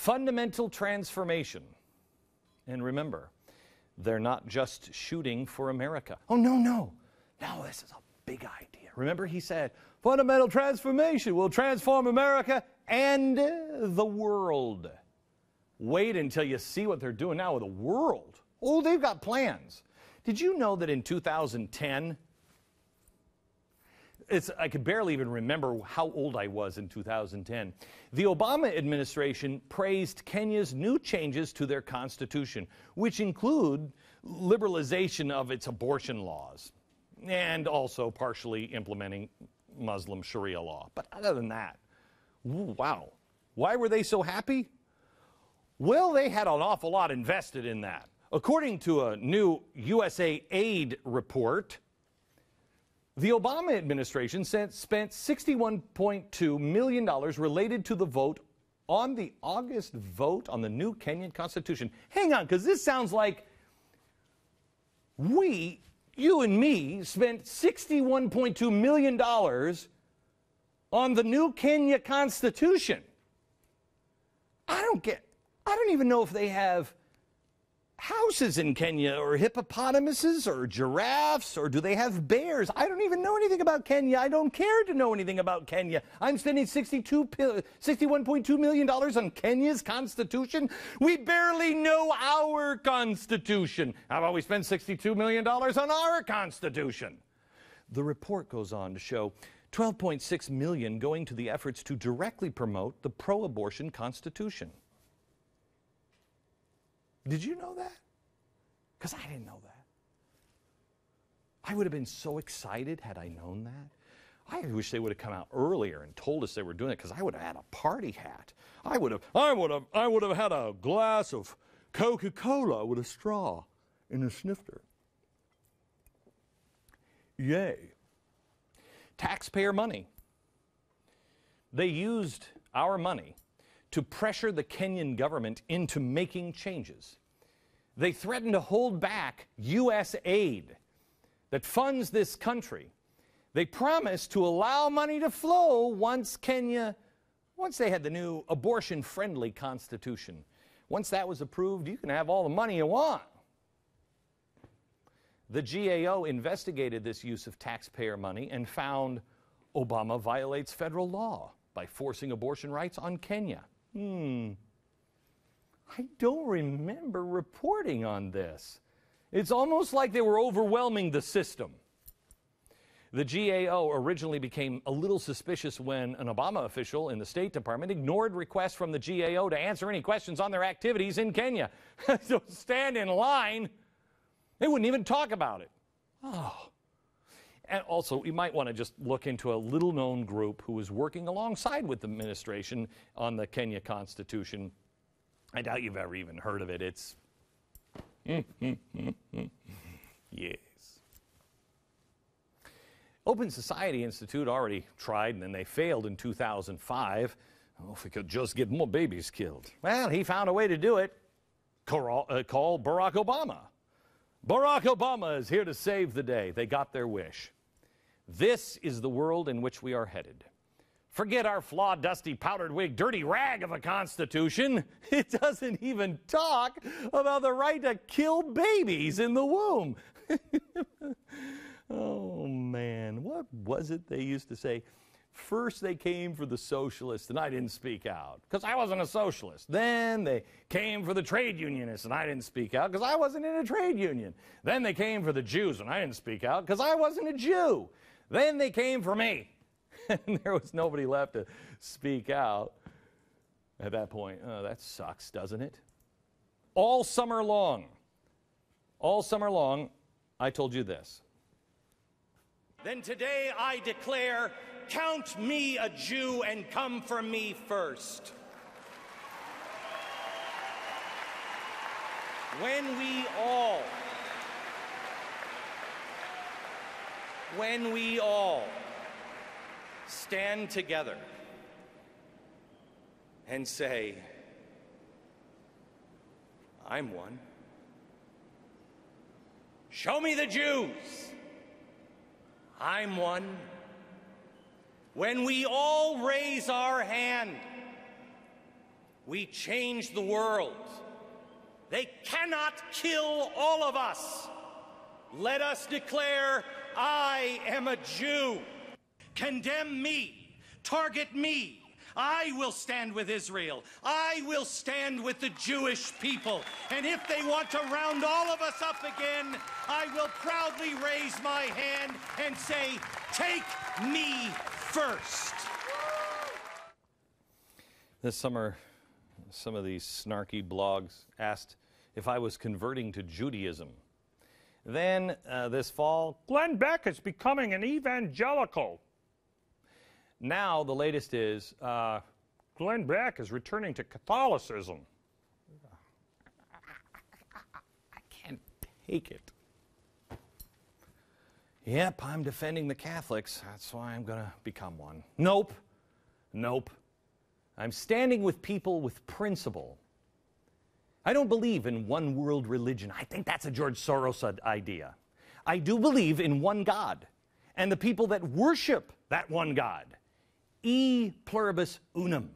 fundamental transformation. And remember, they're not just shooting for America. Oh, no, no. No, this is a big idea. Remember, he said, fundamental transformation will transform America and the world. Wait until you see what they're doing now with the world. Oh, they've got plans. Did you know that in 2010, I could barely even remember how old I was in 2010. The Obama administration praised Kenya's new changes to their constitution, which include liberalization of its abortion laws and also partially implementing Muslim Sharia law. But other than that, wow. Why were they so happy? Well, they had an awful lot invested in that. According to a new USA Aid report, the Obama administration spent $61.2 million related to the vote on the August vote on the new Kenyan Constitution. Hang on, because this sounds like you and me, spent $61.2 million on the new Kenya Constitution. I don't even know if they have houses in Kenya, or hippopotamuses, or giraffes, or do they have bears? I don't even know anything about Kenya. I don't care to know anything about Kenya. I'm spending $61.2 million on Kenya's constitution. We barely know our constitution. How about we spend $62 million on our constitution? The report goes on to show $12.6 million going to the efforts to directly promote the pro-abortion constitution. Did you know that? Because I didn't know that. I would have been so excited had I known that. I wish they would have come out earlier and told us they were doing it, because I would have had a party hat. I would have had a glass of Coca-Cola with a straw and a snifter. Yay. Taxpayer money. They used our money to pressure the Kenyan government into making changes. They threatened to hold back U.S. aid that funds this country. They promised to allow money to flow once they had the new abortion-friendly constitution. Once that was approved, you can have all the money you want. The GAO investigated this use of taxpayer money and found Obama violates federal law by forcing abortion rights on Kenya. I don't remember reporting on this. It's almost like they were overwhelming the system. The GAO originally became a little suspicious when an Obama official in the State Department ignored requests from the GAO to answer any questions on their activities in Kenya. So stand in line. They wouldn't even talk about it. Oh. And also, you might want to just look into a little-known group who was working alongside with the administration on the Kenya Constitution. I doubt you've ever even heard of it. It's... Yes. Open Society Institute already tried, and then they failed in 2005. Oh, if we could just get more babies killed. Well, he found a way to do it. Call Barack Obama. Barack Obama is here to save the day. They got their wish. This is the world in which we are headed. Forget our flawed, dusty, powdered wig, dirty rag of a constitution. It doesn't even talk about the right to kill babies in the womb. Oh, man. What was it they used to say? First they came for the socialists, and I didn't speak out because I wasn't a socialist. Then they came for the trade unionists, and I didn't speak out because I wasn't in a trade union. Then they came for the Jews, and I didn't speak out because I wasn't a Jew. Then they came for me, and there was nobody left to speak out at that point. Oh, that sucks, doesn't it? All summer long, I told you this. Then today I declare, count me a Jew and come for me first. When we all stand together and say, I'm one. Show me the Jews. I'm one. When we all raise our hand we change the world. They cannot kill all of us. Let us declare, I am a Jew. Condemn me, target me. I will stand with Israel. I will stand with the Jewish people. And if they want to round all of us up again, I will proudly raise my hand and say, take me first. This summer, some of these snarky blogs asked if I was converting to Judaism. Then this fall, Glenn Beck is becoming an evangelical. Now the latest is Glenn Beck is returning to Catholicism. I can't take it. Yep, I'm defending the Catholics. That's why I'm going to become one. Nope. Nope. I'm standing with people with principle. I don't believe in one world religion. I think that's a George Soros idea. I do believe in one God and the people that worship that one God. E pluribus unum.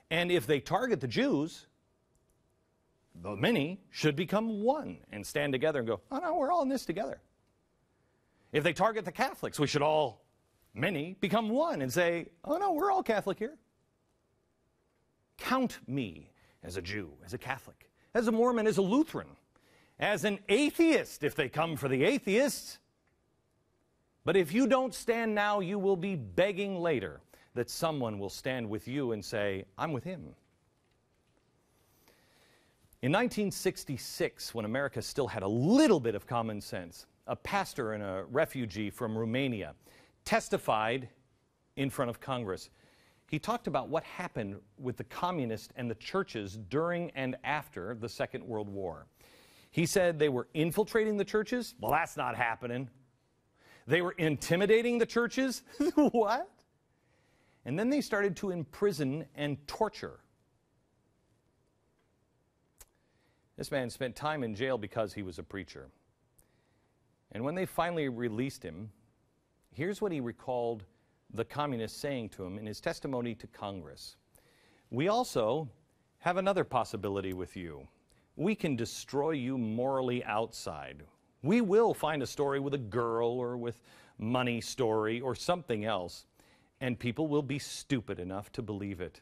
And if they target the Jews, the many should become one and stand together and go, oh no, we're all in this together. If they target the Catholics, we should all, many, become one and say, oh no, we're all Catholic here. Count me as a Jew, as a Catholic, as a Mormon, as a Lutheran, as an atheist if they come for the atheists. But if you don't stand now, you will be begging later that someone will stand with you and say, I'm with him. In 1966, when America still had a little bit of common sense, a pastor and a refugee from Romania testified in front of Congress. He talked about what happened with the communists and the churches during and after the Second World War. He said they were infiltrating the churches. Well, that's not happening. They were intimidating the churches. What? And then they started to imprison and torture. This man spent time in jail because he was a preacher. And when they finally released him, here's what he recalled the communists saying to him in his testimony to Congress. We also have another possibility with you. We can destroy you morally outside. We will find a story with a girl or with money story or something else, and people will be stupid enough to believe it.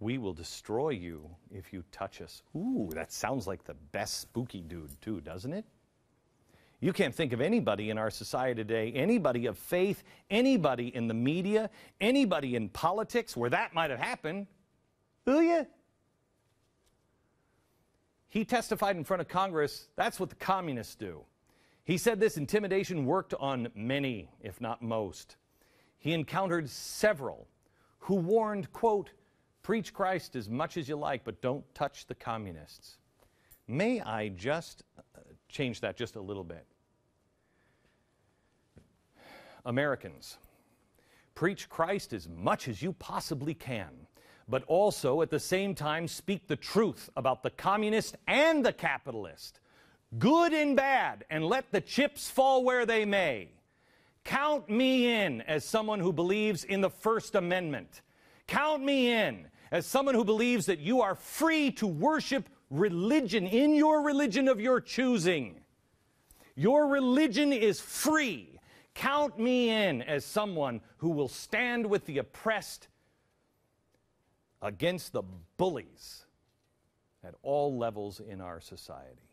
We will destroy you if you touch us. Ooh, that sounds like the best spooky dude too, doesn't it? You can't think of anybody in our society today, anybody of faith, anybody in the media, anybody in politics where that might have happened. Do you? He testified in front of Congress. That's what the communists do. He said this intimidation worked on many, if not most. He encountered several who warned, quote, preach Christ as much as you like, but don't touch the communists. May I just change that just a little bit? Americans, preach Christ as much as you possibly can, but also at the same time speak the truth about the communist and the capitalist, good and bad, and let the chips fall where they may. Count me in as someone who believes in the First Amendment. Count me in as someone who believes that you are free to worship religion in your religion of your choosing. Your religion is free. Count me in as someone who will stand with the oppressed against the bullies at all levels in our society.